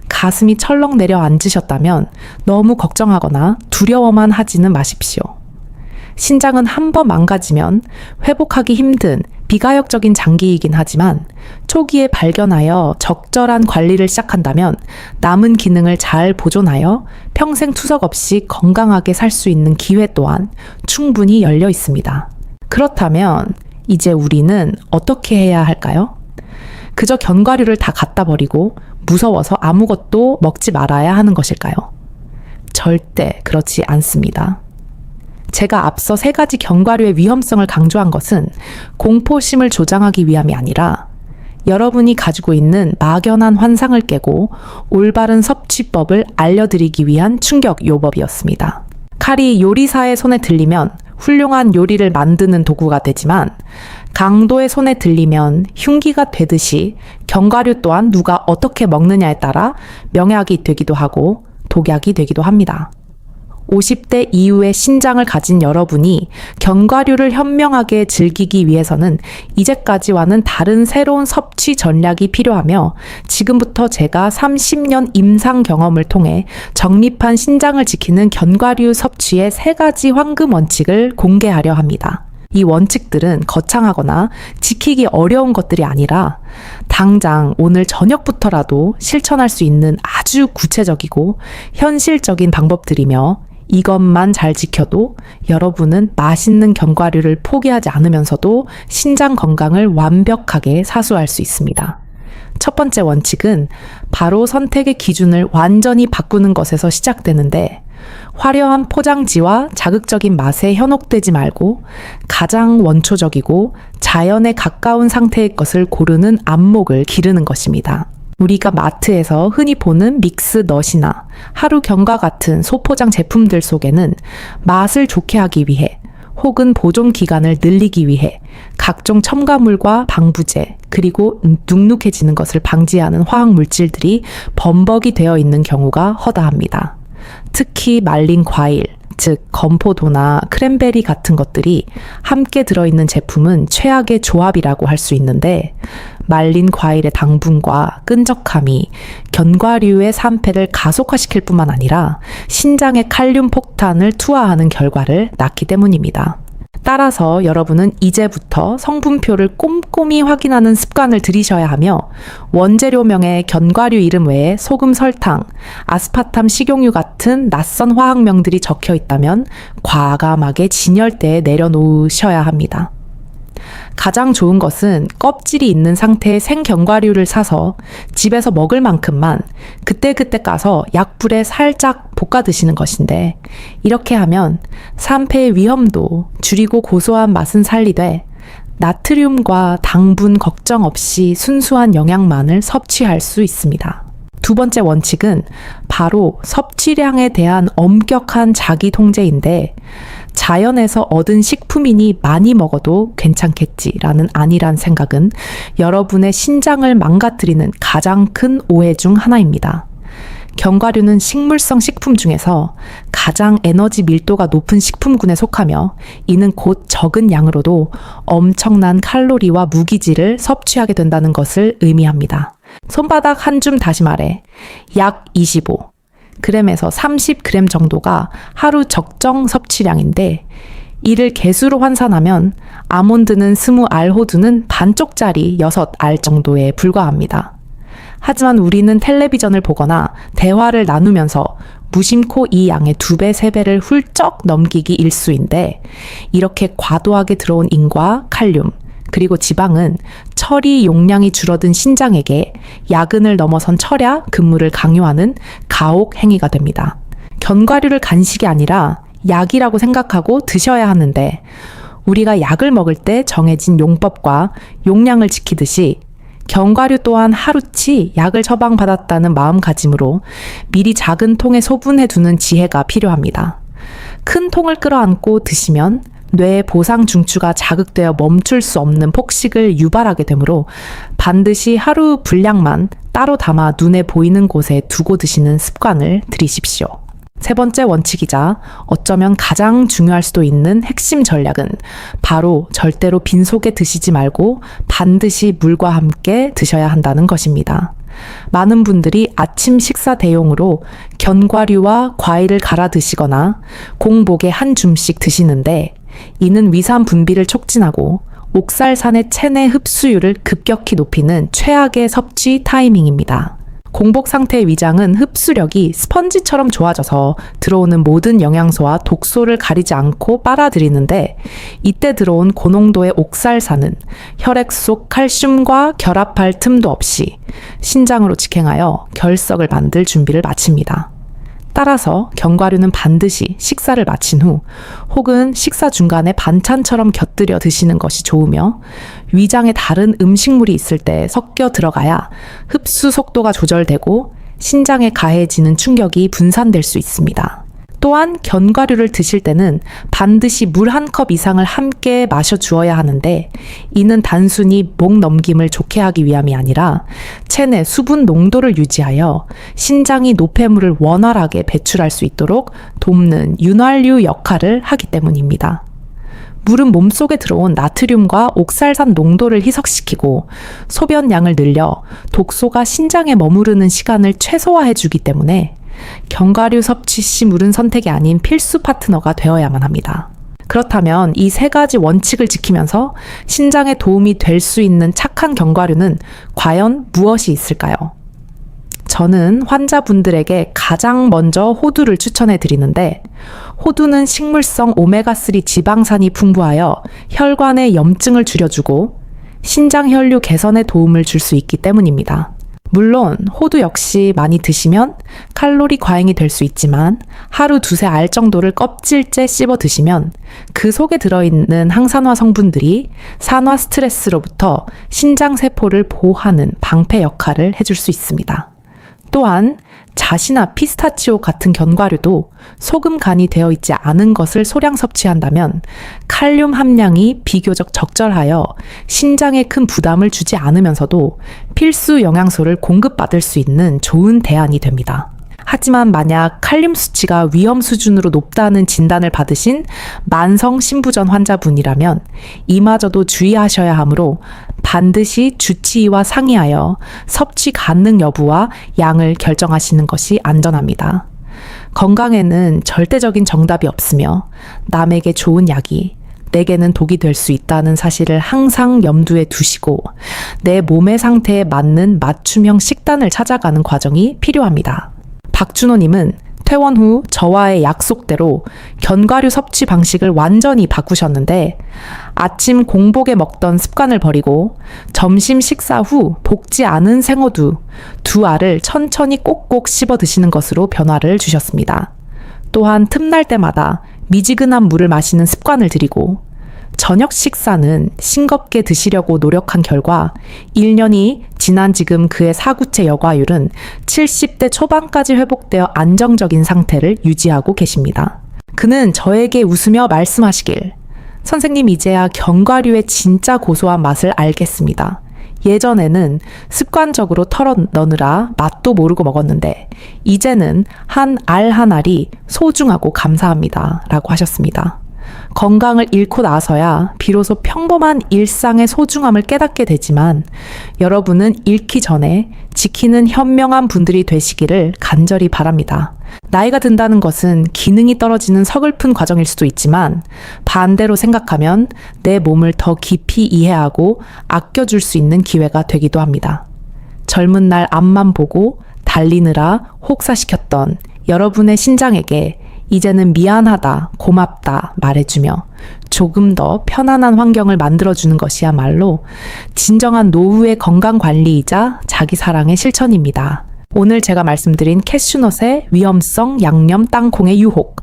가슴이 철렁 내려앉으셨다면 너무 걱정하거나 두려워만 하지는 마십시오. 신장은 한 번 망가지면 회복하기 힘든 비가역적인 장기이긴 하지만 초기에 발견하여 적절한 관리를 시작한다면 남은 기능을 잘 보존하여 평생 투석 없이 건강하게 살 수 있는 기회 또한 충분히 열려 있습니다. 그렇다면 이제 우리는 어떻게 해야 할까요? 그저 견과류를 다 갖다 버리고 무서워서 아무것도 먹지 말아야 하는 것일까요? 절대 그렇지 않습니다. 제가 앞서 3가지 견과류의 위험성을 강조한 것은 공포심을 조장하기 위함이 아니라 여러분이 가지고 있는 막연한 환상을 깨고 올바른 섭취법을 알려드리기 위한 충격 요법이었습니다. 칼이 요리사의 손에 들리면 훌륭한 요리를 만드는 도구가 되지만 강도의 손에 들리면 흉기가 되듯이 견과류 또한 누가 어떻게 먹느냐에 따라 명약이 되기도 하고 독약이 되기도 합니다. 50대 이후의 신장을 가진 여러분이 견과류를 현명하게 즐기기 위해서는 이제까지와는 다른 새로운 섭취 전략이 필요하며 지금부터 제가 30년 임상 경험을 통해 정립한 신장을 지키는 견과류 섭취의 3가지 황금 원칙을 공개하려 합니다. 이 원칙들은 거창하거나 지키기 어려운 것들이 아니라 당장 오늘 저녁부터라도 실천할 수 있는 아주 구체적이고 현실적인 방법들이며 이것만 잘 지켜도 여러분은 맛있는 견과류를 포기하지 않으면서도 신장 건강을 완벽하게 사수할 수 있습니다. 첫 번째 원칙은 바로 선택의 기준을 완전히 바꾸는 것에서 시작되는데 화려한 포장지와 자극적인 맛에 현혹되지 말고 가장 원초적이고 자연에 가까운 상태의 것을 고르는 안목을 기르는 것입니다. 우리가 마트에서 흔히 보는 믹스넛이나 하루 견과 같은 소포장 제품들 속에는 맛을 좋게 하기 위해 혹은 보존 기간을 늘리기 위해 각종 첨가물과 방부제 그리고 눅눅해지는 것을 방지하는 화학 물질들이 범벅이 되어 있는 경우가 허다합니다. 특히 말린 과일, 즉 건포도나 크랜베리 같은 것들이 함께 들어있는 제품은 최악의 조합이라고 할 수 있는데 말린 과일의 당분과 끈적함이 견과류의 산패를 가속화시킬 뿐만 아니라 신장의 칼륨 폭탄을 투하하는 결과를 낳기 때문입니다. 따라서 여러분은 이제부터 성분표를 꼼꼼히 확인하는 습관을 들이셔야 하며 원재료명에 견과류 이름 외에 소금, 설탕, 아스파탐, 식용유 같은 낯선 화학명들이 적혀 있다면 과감하게 진열대에 내려놓으셔야 합니다. 가장 좋은 것은 껍질이 있는 상태의 생견과류를 사서 집에서 먹을 만큼만 그때그때 까서 약불에 살짝 볶아 드시는 것인데 이렇게 하면 산패의 위험도 줄이고 고소한 맛은 살리되 나트륨과 당분 걱정 없이 순수한 영양만을 섭취할 수 있습니다. 두 번째 원칙은 바로 섭취량에 대한 엄격한 자기 통제인데 자연에서 얻은 식품이니 많이 먹어도 괜찮겠지라는 안일한 생각은 여러분의 신장을 망가뜨리는 가장 큰 오해 중 하나입니다. 견과류는 식물성 식품 중에서 가장 에너지 밀도가 높은 식품군에 속하며 이는 곧 적은 양으로도 엄청난 칼로리와 무기질을 섭취하게 된다는 것을 의미합니다. 손바닥 한 줌 다시마에 약 25g에서 30g 정도가 하루 적정 섭취량인데 이를 개수로 환산하면 아몬드는 20알, 호두는 반쪽짜리 6알 정도에 불과합니다. 하지만 우리는 텔레비전을 보거나 대화를 나누면서 무심코 이 양의 2배, 3배를 훌쩍 넘기기 일쑤인데 이렇게 과도하게 들어온 인과 칼륨, 그리고 지방은 처리 용량이 줄어든 신장에게 야근을 넘어선 철야, 근무를 강요하는 가혹 행위가 됩니다. 견과류를 간식이 아니라 약이라고 생각하고 드셔야 하는데 우리가 약을 먹을 때 정해진 용법과 용량을 지키듯이 견과류 또한 하루치 약을 처방받았다는 마음가짐으로 미리 작은 통에 소분해 두는 지혜가 필요합니다. 큰 통을 끌어안고 드시면 뇌의 보상 중추가 자극되어 멈출 수 없는 폭식을 유발하게 되므로 반드시 하루 분량만 따로 담아 눈에 보이는 곳에 두고 드시는 습관을 들이십시오. 세 번째 원칙이자 어쩌면 가장 중요할 수도 있는 핵심 전략은 바로 절대로 빈속에 드시지 말고 반드시 물과 함께 드셔야 한다는 것입니다. 많은 분들이 아침 식사 대용으로 견과류와 과일을 갈아 드시거나 공복에 한 줌씩 드시는데 이는 위산 분비를 촉진하고 옥살산의 체내 흡수율을 급격히 높이는 최악의 섭취 타이밍입니다. 공복 상태의 위장은 흡수력이 스펀지처럼 좋아져서 들어오는 모든 영양소와 독소를 가리지 않고 빨아들이는데 이때 들어온 고농도의 옥살산은 혈액 속 칼슘과 결합할 틈도 없이 신장으로 직행하여 결석을 만들 준비를 마칩니다. 따라서 견과류는 반드시 식사를 마친 후 혹은 식사 중간에 반찬처럼 곁들여 드시는 것이 좋으며 위장에 다른 음식물이 있을 때 섞여 들어가야 흡수 속도가 조절되고 신장에 가해지는 충격이 분산될 수 있습니다. 또한 견과류를 드실 때는 반드시 물 한 컵 이상을 함께 마셔 주어야 하는데 이는 단순히 목 넘김을 좋게 하기 위함이 아니라 체내 수분 농도를 유지하여 신장이 노폐물을 원활하게 배출할 수 있도록 돕는 윤활유 역할을 하기 때문입니다. 물은 몸속에 들어온 나트륨과 옥살산 농도를 희석시키고 소변량을 늘려 독소가 신장에 머무르는 시간을 최소화해 주기 때문에 견과류 섭취 시 물은 선택이 아닌 필수 파트너가 되어야만 합니다. 그렇다면 이 세 가지 원칙을 지키면서 신장에 도움이 될 수 있는 착한 견과류는 과연 무엇이 있을까요? 저는 환자분들에게 가장 먼저 호두를 추천해 드리는데 호두는 식물성 오메가3 지방산이 풍부하여 혈관의 염증을 줄여주고 신장 혈류 개선에 도움을 줄 수 있기 때문입니다. 물론 호두 역시 많이 드시면 칼로리 과잉이 될 수 있지만 하루 두세 알 정도를 껍질째 씹어 드시면 그 속에 들어있는 항산화 성분들이 산화 스트레스로부터 신장 세포를 보호하는 방패 역할을 해줄 수 있습니다. 또한 잣이나 피스타치오 같은 견과류도 소금 간이 되어 있지 않은 것을 소량 섭취한다면 칼륨 함량이 비교적 적절하여 신장에 큰 부담을 주지 않으면서도 필수 영양소를 공급받을 수 있는 좋은 대안이 됩니다. 하지만 만약 칼륨 수치가 위험 수준으로 높다는 진단을 받으신 만성 신부전 환자분이라면 이마저도 주의하셔야 하므로 반드시 주치의와 상의하여 섭취 가능 여부와 양을 결정하시는 것이 안전합니다. 건강에는 절대적인 정답이 없으며 남에게 좋은 약이 내게는 독이 될 수 있다는 사실을 항상 염두에 두시고 내 몸의 상태에 맞는 맞춤형 식단을 찾아가는 과정이 필요합니다. 박준호님은 퇴원 후 저와의 약속대로 견과류 섭취 방식을 완전히 바꾸셨는데 아침 공복에 먹던 습관을 버리고 점심 식사 후 볶지 않은 생호두 2알을 천천히 꼭꼭 씹어 드시는 것으로 변화를 주셨습니다. 또한 틈날 때마다 미지근한 물을 마시는 습관을 들이고 저녁 식사는 싱겁게 드시려고 노력한 결과 1년이 지난 지금 그의 사구체 여과율은 70대 초반까지 회복되어 안정적인 상태를 유지하고 계십니다. 그는 저에게 웃으며 말씀하시길, 선생님 이제야 견과류의 진짜 고소한 맛을 알겠습니다. 예전에는 습관적으로 털어 넣느라 맛도 모르고 먹었는데 이제는 한 알 한 알이 소중하고 감사합니다. 라고 하셨습니다. 건강을 잃고 나서야 비로소 평범한 일상의 소중함을 깨닫게 되지만 여러분은 잃기 전에 지키는 현명한 분들이 되시기를 간절히 바랍니다. 나이가 든다는 것은 기능이 떨어지는 서글픈 과정일 수도 있지만 반대로 생각하면 내 몸을 더 깊이 이해하고 아껴줄 수 있는 기회가 되기도 합니다. 젊은 날 앞만 보고 달리느라 혹사시켰던 여러분의 신장에게 이제는 미안하다, 고맙다 말해주며 조금 더 편안한 환경을 만들어주는 것이야말로 진정한 노후의 건강관리이자 자기사랑의 실천입니다. 오늘 제가 말씀드린 캐슈넛의 위험성 양념 땅콩의 유혹,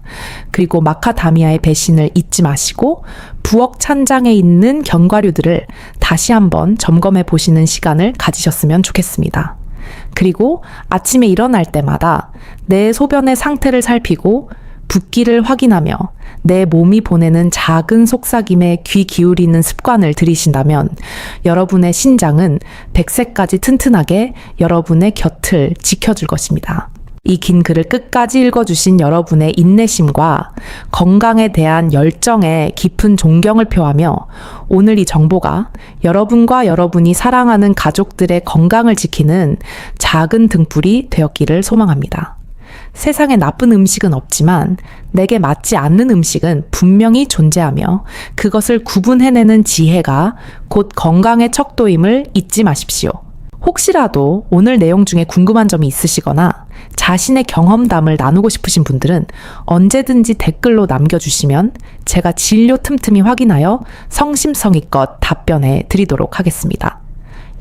그리고 마카다미아의 배신을 잊지 마시고 부엌 찬장에 있는 견과류들을 다시 한번 점검해 보시는 시간을 가지셨으면 좋겠습니다. 그리고 아침에 일어날 때마다 내 소변의 상태를 살피고 붓기를 확인하며 내 몸이 보내는 작은 속삭임에 귀 기울이는 습관을 들이신다면 여러분의 신장은 100세까지 튼튼하게 여러분의 곁을 지켜줄 것입니다. 이 긴 글을 끝까지 읽어주신 여러분의 인내심과 건강에 대한 열정에 깊은 존경을 표하며 오늘 이 정보가 여러분과 여러분이 사랑하는 가족들의 건강을 지키는 작은 등불이 되었기를 소망합니다. 세상에 나쁜 음식은 없지만 내게 맞지 않는 음식은 분명히 존재하며 그것을 구분해내는 지혜가 곧 건강의 척도임을 잊지 마십시오. 혹시라도 오늘 내용 중에 궁금한 점이 있으시거나 자신의 경험담을 나누고 싶으신 분들은 언제든지 댓글로 남겨주시면 제가 진료 틈틈이 확인하여 성심성의껏 답변해 드리도록 하겠습니다.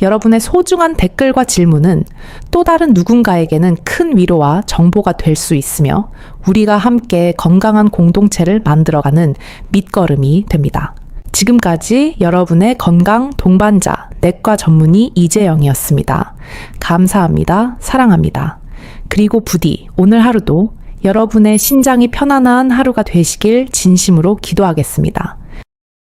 여러분의 소중한 댓글과 질문은 또 다른 누군가에게는 큰 위로와 정보가 될 수 있으며 우리가 함께 건강한 공동체를 만들어가는 밑거름이 됩니다. 지금까지 여러분의 건강 동반자 내과 전문의 이재영이었습니다. 감사합니다. 사랑합니다. 그리고 부디 오늘 하루도 여러분의 신장이 편안한 하루가 되시길 진심으로 기도하겠습니다.